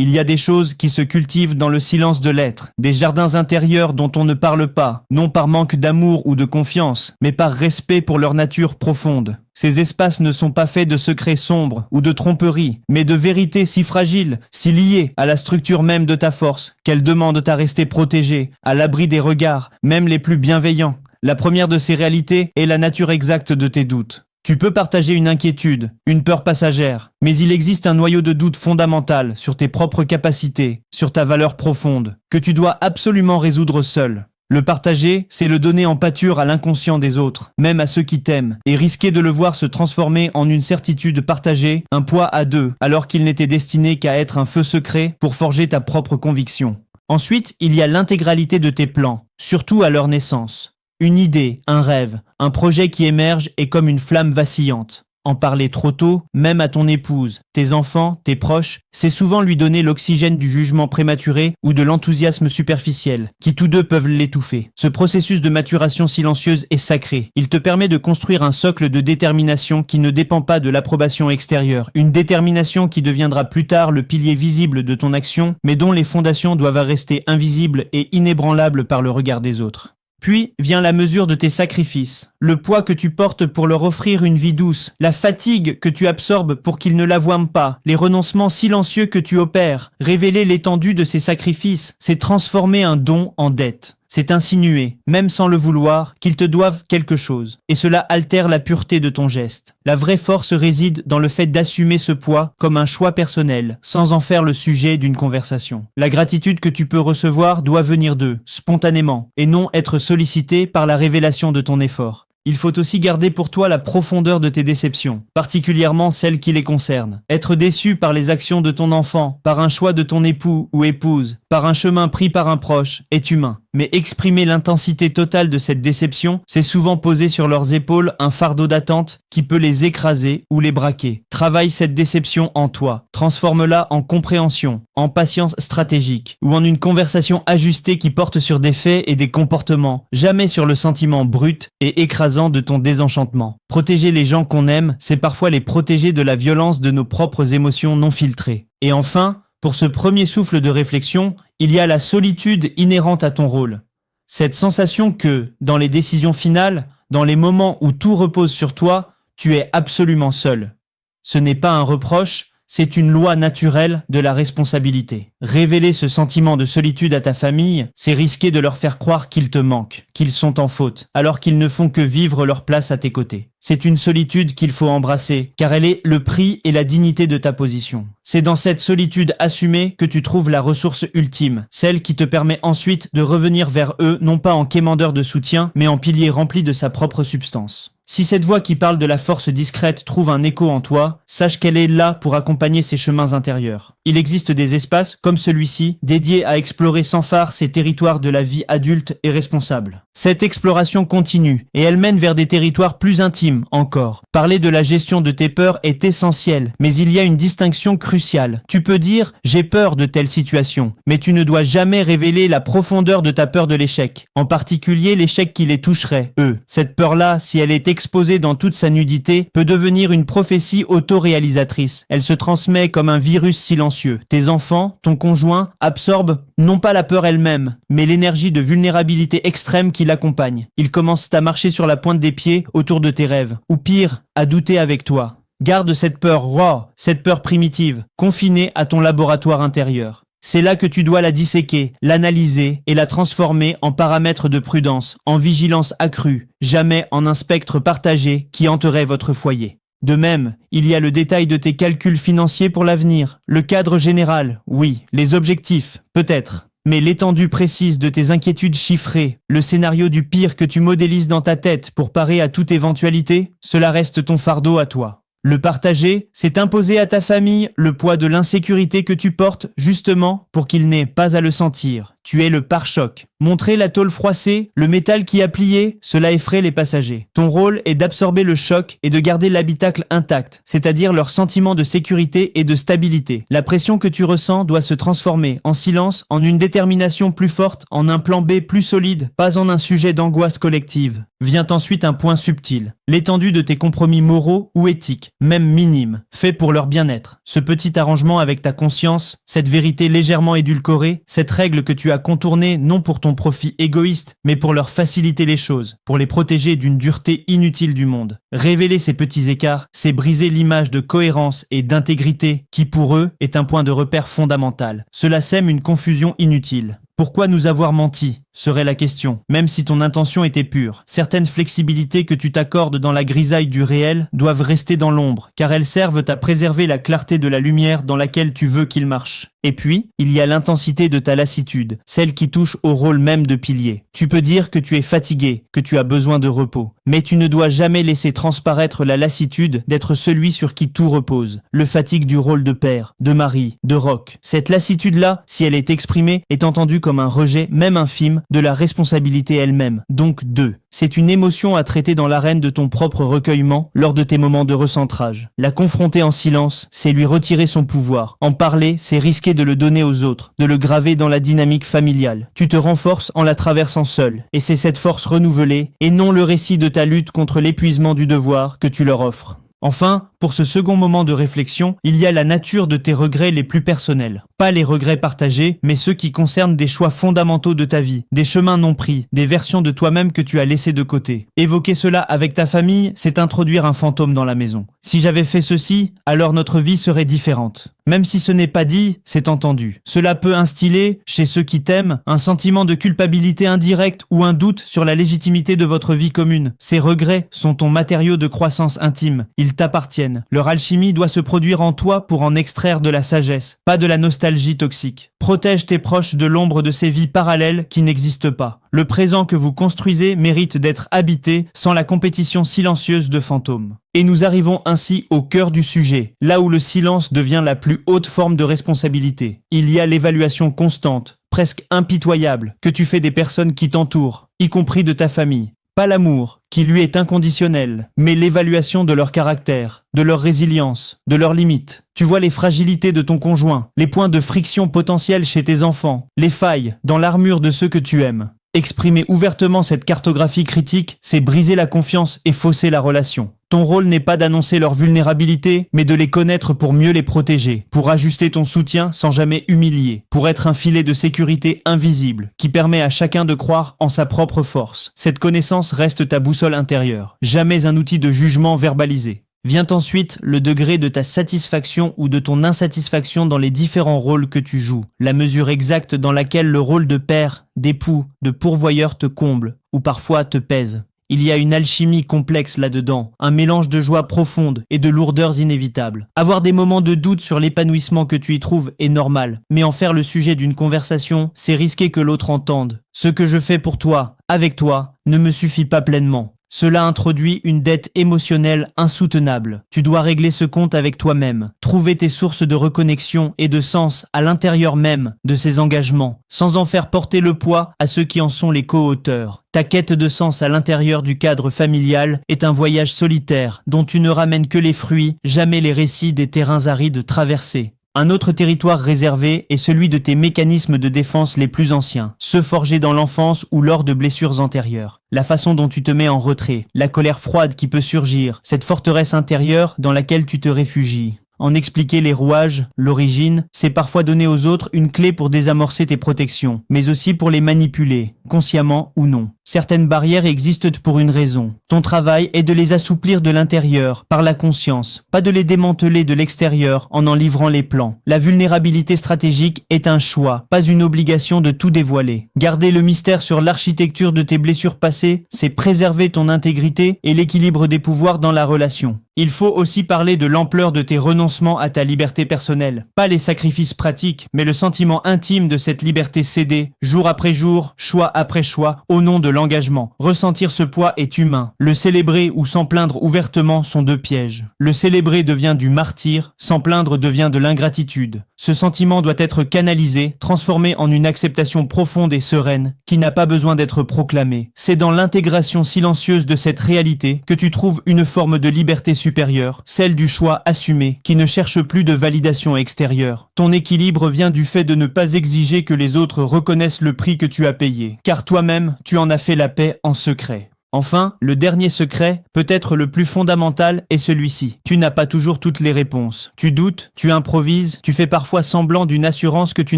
Il y a des choses qui se cultivent dans le silence de l'être, des jardins intérieurs dont on ne parle pas, non par manque d'amour ou de confiance, mais par respect pour leur nature profonde. Ces espaces ne sont pas faits de secrets sombres ou de tromperies, mais de vérités si fragiles, si liées à la structure même de ta force, qu'elles demandent à rester protégées, à l'abri des regards, même les plus bienveillants. La première de ces réalités est la nature exacte de tes doutes. Tu peux partager une inquiétude, une peur passagère, mais il existe un noyau de doute fondamental sur tes propres capacités, sur ta valeur profonde, que tu dois absolument résoudre seul. Le partager, c'est le donner en pâture à l'inconscient des autres, même à ceux qui t'aiment, et risquer de le voir se transformer en une certitude partagée, un poids à deux, alors qu'il n'était destiné qu'à être un feu secret pour forger ta propre conviction. Ensuite, il y a l'intégralité de tes plans, surtout à leur naissance. Une idée, un rêve, un projet qui émerge est comme une flamme vacillante. En parler trop tôt, même à ton épouse, tes enfants, tes proches, c'est souvent lui donner l'oxygène du jugement prématuré ou de l'enthousiasme superficiel, qui tous deux peuvent l'étouffer. Ce processus de maturation silencieuse est sacré. Il te permet de construire un socle de détermination qui ne dépend pas de l'approbation extérieure. Une détermination qui deviendra plus tard le pilier visible de ton action, mais dont les fondations doivent rester invisibles et inébranlables par le regard des autres. Puis vient la mesure de tes sacrifices, le poids que tu portes pour leur offrir une vie douce, la fatigue que tu absorbes pour qu'ils ne l'avouent pas, les renoncements silencieux que tu opères. Révéler l'étendue de ces sacrifices, c'est transformer un don en dette. C'est insinuer, même sans le vouloir, qu'ils te doivent quelque chose. Et cela altère la pureté de ton geste. La vraie force réside dans le fait d'assumer ce poids comme un choix personnel, sans en faire le sujet d'une conversation. La gratitude que tu peux recevoir doit venir d'eux, spontanément, et non être sollicitée par la révélation de ton effort. Il faut aussi garder pour toi la profondeur de tes déceptions, particulièrement celles qui les concernent. Être déçu par les actions de ton enfant, par un choix de ton époux ou épouse, par un chemin pris par un proche, est humain. Mais exprimer l'intensité totale de cette déception, c'est souvent poser sur leurs épaules un fardeau d'attente qui peut les écraser ou les braquer. Travaille cette déception en toi. Transforme-la en compréhension, en patience stratégique ou en une conversation ajustée qui porte sur des faits et des comportements, jamais sur le sentiment brut et écrasant de ton désenchantement. Protéger les gens qu'on aime, c'est parfois les protéger de la violence de nos propres émotions non filtrées. Et enfin, pour ce premier souffle de réflexion, il y a la solitude inhérente à ton rôle. Cette sensation que, dans les décisions finales, dans les moments où tout repose sur toi, tu es absolument seul. Ce n'est pas un reproche, c'est une loi naturelle de la responsabilité. Révéler ce sentiment de solitude à ta famille, c'est risquer de leur faire croire qu'ils te manquent, qu'ils sont en faute, alors qu'ils ne font que vivre leur place à tes côtés. C'est une solitude qu'il faut embrasser, car elle est le prix et la dignité de ta position. C'est dans cette solitude assumée que tu trouves la ressource ultime, celle qui te permet ensuite de revenir vers eux, non pas en quémandeur de soutien, mais en pilier rempli de sa propre substance. Si cette voix qui parle de la force discrète trouve un écho en toi, sache qu'elle est là pour accompagner ces chemins intérieurs. Il existe des espaces, comme celui-ci, dédiés à explorer sans phare ces territoires de la vie adulte et responsable. Cette exploration continue, et elle mène vers des territoires plus intimes encore. Parler de la gestion de tes peurs est essentiel, mais il y a une distinction cruciale. Tu peux dire « j'ai peur de telle situation », mais tu ne dois jamais révéler la profondeur de ta peur de l'échec, en particulier l'échec qui les toucherait, eux. Cette peur-là, si elle est exposée dans toute sa nudité, peut devenir une prophétie autoréalisatrice. Elle se transmet comme un virus silencieux. Tes enfants, ton conjoint, absorbent non pas la peur elle-même, mais l'énergie de vulnérabilité extrême qui l'accompagne. Ils commencent à marcher sur la pointe des pieds autour de tes rêves, ou pire, à douter avec toi. Garde cette peur raw, cette peur primitive, confinée à ton laboratoire intérieur. C'est là que tu dois la disséquer, l'analyser et la transformer en paramètres de prudence, en vigilance accrue, jamais en un spectre partagé qui hanterait votre foyer. De même, il y a le détail de tes calculs financiers pour l'avenir, le cadre général, oui, les objectifs, peut-être, mais l'étendue précise de tes inquiétudes chiffrées, le scénario du pire que tu modélises dans ta tête pour parer à toute éventualité, cela reste ton fardeau à toi. Le partager, c'est imposer à ta famille le poids de l'insécurité que tu portes justement pour qu'ils n'aient pas à le sentir. tu es le pare-choc. Montrer la tôle froissée, le métal qui a plié, cela effraie les passagers. Ton rôle est d'absorber le choc et de garder l'habitacle intact, c'est-à-dire leur sentiment de sécurité et de stabilité. La pression que tu ressens doit se transformer en silence, en une détermination plus forte, en un plan B plus solide, pas en un sujet d'angoisse collective. Vient ensuite un point subtil, l'étendue de tes compromis moraux ou éthiques, même minimes, faits pour leur bien-être. Ce petit arrangement avec ta conscience, cette vérité légèrement édulcorée, cette règle que tu as contournée non pour ton profit égoïste, mais pour leur faciliter les choses, pour les protéger d'une dureté inutile du monde. Révéler ces petits écarts, c'est briser l'image de cohérence et d'intégrité qui pour eux est un point de repère fondamental. Cela sème une confusion inutile. Pourquoi nous avoir menti ? Serait la question, même si ton intention était pure. Certaines flexibilités que tu t'accordes dans la grisaille du réel doivent rester dans l'ombre, car elles servent à préserver la clarté de la lumière dans laquelle tu veux qu'il marche. Et puis, il y a l'intensité de ta lassitude, celle qui touche au rôle même de pilier. Tu peux dire que tu es fatigué, que tu as besoin de repos, mais tu ne dois jamais laisser transparaître la lassitude d'être celui sur qui tout repose. Le fatigue du rôle de père, de mari, de roc. Cette lassitude-là, si elle est exprimée, est entendue comme un rejet, même infime, de la responsabilité elle-même, donc d'eux. C'est une émotion à traiter dans l'arène de ton propre recueillement lors de tes moments de recentrage. La confronter en silence, c'est lui retirer son pouvoir. En parler, c'est risquer de le donner aux autres, de le graver dans la dynamique familiale. Tu te renforces en la traversant seul, et c'est cette force renouvelée, et non le récit de ta lutte contre l'épuisement du devoir que tu leur offres. Enfin, pour ce second moment de réflexion, il y a la nature de tes regrets les plus personnels. Pas les regrets partagés, mais ceux qui concernent des choix fondamentaux de ta vie, des chemins non pris, des versions de toi-même que tu as laissées de côté. Évoquer cela avec ta famille, c'est introduire un fantôme dans la maison. Si j'avais fait ceci, alors notre vie serait différente. Même si ce n'est pas dit, c'est entendu. Cela peut instiller, chez ceux qui t'aiment, un sentiment de culpabilité indirecte ou un doute sur la légitimité de votre vie commune. Ces regrets sont ton matériau de croissance intime. Ils t'appartiennent. Leur alchimie doit se produire en toi pour en extraire de la sagesse, pas de la nostalgie toxique. Protège tes proches de l'ombre de ces vies parallèles qui n'existent pas. Le présent que vous construisez mérite d'être habité sans la compétition silencieuse de fantômes. Et nous arrivons ainsi au cœur du sujet, là où le silence devient la plus haute forme de responsabilité. Il y a l'évaluation constante, presque impitoyable, que tu fais des personnes qui t'entourent, y compris de ta famille. Pas l'amour, qui lui est inconditionnel, mais l'évaluation de leur caractère, de leur résilience, de leurs limites. Tu vois les fragilités de ton conjoint, les points de friction potentiels chez tes enfants, les failles dans l'armure de ceux que tu aimes. Exprimer ouvertement cette cartographie critique, c'est briser la confiance et fausser la relation. Ton rôle n'est pas d'annoncer leur vulnérabilité, mais de les connaître pour mieux les protéger, pour ajuster ton soutien sans jamais humilier, pour être un filet de sécurité invisible, qui permet à chacun de croire en sa propre force. Cette connaissance reste ta boussole intérieure, jamais un outil de jugement verbalisé. Vient ensuite le degré de ta satisfaction ou de ton insatisfaction dans les différents rôles que tu joues, la mesure exacte dans laquelle le rôle de père, d'époux, de pourvoyeur te comble, ou parfois te pèse. Il y a une alchimie complexe là-dedans, un mélange de joie profonde et de lourdeurs inévitables. Avoir des moments de doute sur l'épanouissement que tu y trouves est normal, mais en faire le sujet d'une conversation, c'est risquer que l'autre entende. Ce que je fais pour toi, avec toi, ne me suffit pas pleinement. Cela introduit une dette émotionnelle insoutenable. Tu dois régler ce compte avec toi-même, trouver tes sources de reconnexion et de sens à l'intérieur même de ces engagements, sans en faire porter le poids à ceux qui en sont les co-auteurs. Ta quête de sens à l'intérieur du cadre familial est un voyage solitaire dont tu ne ramènes que les fruits, jamais les récits des terrains arides traversés. Un autre territoire réservé est celui de tes mécanismes de défense les plus anciens, ceux forgés dans l'enfance ou lors de blessures antérieures. La façon dont tu te mets en retrait, la colère froide qui peut surgir, cette forteresse intérieure dans laquelle tu te réfugies. En expliquer les rouages, l'origine, c'est parfois donner aux autres une clé pour désamorcer tes protections, mais aussi pour les manipuler, consciemment ou non. Certaines barrières existent pour une raison. Ton travail est de les assouplir de l'intérieur, par la conscience, pas de les démanteler de l'extérieur en livrant les plans. La vulnérabilité stratégique est un choix, pas une obligation de tout dévoiler. Garder le mystère sur l'architecture de tes blessures passées, c'est préserver ton intégrité et l'équilibre des pouvoirs dans la relation. Il faut aussi parler de l'ampleur de tes renoncements renoncement à ta liberté personnelle. Pas les sacrifices pratiques, mais le sentiment intime de cette liberté cédée, jour après jour, choix après choix, au nom de l'engagement. Ressentir ce poids est humain. Le célébrer ou s'en plaindre ouvertement sont deux pièges. Le célébrer devient du martyr, s'en plaindre devient de l'ingratitude. Ce sentiment doit être canalisé, transformé en une acceptation profonde et sereine, qui n'a pas besoin d'être proclamée. C'est dans l'intégration silencieuse de cette réalité que tu trouves une forme de liberté supérieure, celle du choix assumé, qui ne cherche plus de validation extérieure. Ton équilibre vient du fait de ne pas exiger que les autres reconnaissent le prix que tu as payé, car toi-même, tu en as fait la paix en secret. Enfin, le dernier secret, peut-être le plus fondamental, est celui-ci. Tu n'as pas toujours toutes les réponses. Tu doutes, tu improvises, tu fais parfois semblant d'une assurance que tu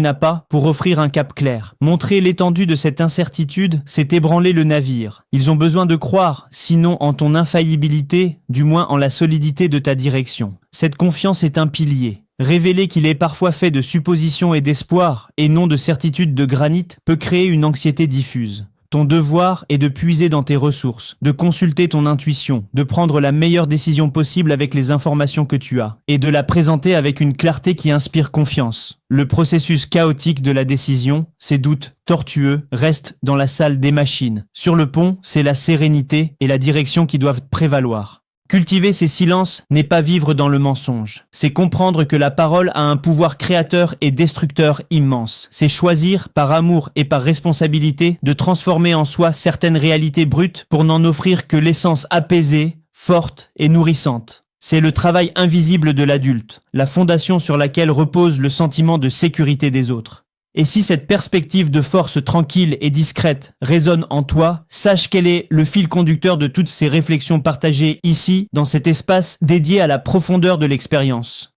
n'as pas pour offrir un cap clair. Montrer l'étendue de cette incertitude, c'est ébranler le navire. Ils ont besoin de croire, sinon en ton infaillibilité, du moins en la solidité de ta direction. Cette confiance est un pilier. Révéler qu'il est parfois fait de suppositions et d'espoir, et non de certitudes de granit, peut créer une anxiété diffuse. Ton devoir est de puiser dans tes ressources, de consulter ton intuition, de prendre la meilleure décision possible avec les informations que tu as, et de la présenter avec une clarté qui inspire confiance. Le processus chaotique de la décision, ces doutes tortueux, restent dans la salle des machines. Sur le pont, c'est la sérénité et la direction qui doivent prévaloir. Cultiver ces silences n'est pas vivre dans le mensonge. C'est comprendre que la parole a un pouvoir créateur et destructeur immense. C'est choisir, par amour et par responsabilité, de transformer en soi certaines réalités brutes pour n'en offrir que l'essence apaisée, forte et nourrissante. C'est le travail invisible de l'adulte, la fondation sur laquelle repose le sentiment de sécurité des autres. Et si cette perspective de force tranquille et discrète résonne en toi, sache qu'elle est le fil conducteur de toutes ces réflexions partagées ici, dans cet espace dédié à la profondeur de l'expérience.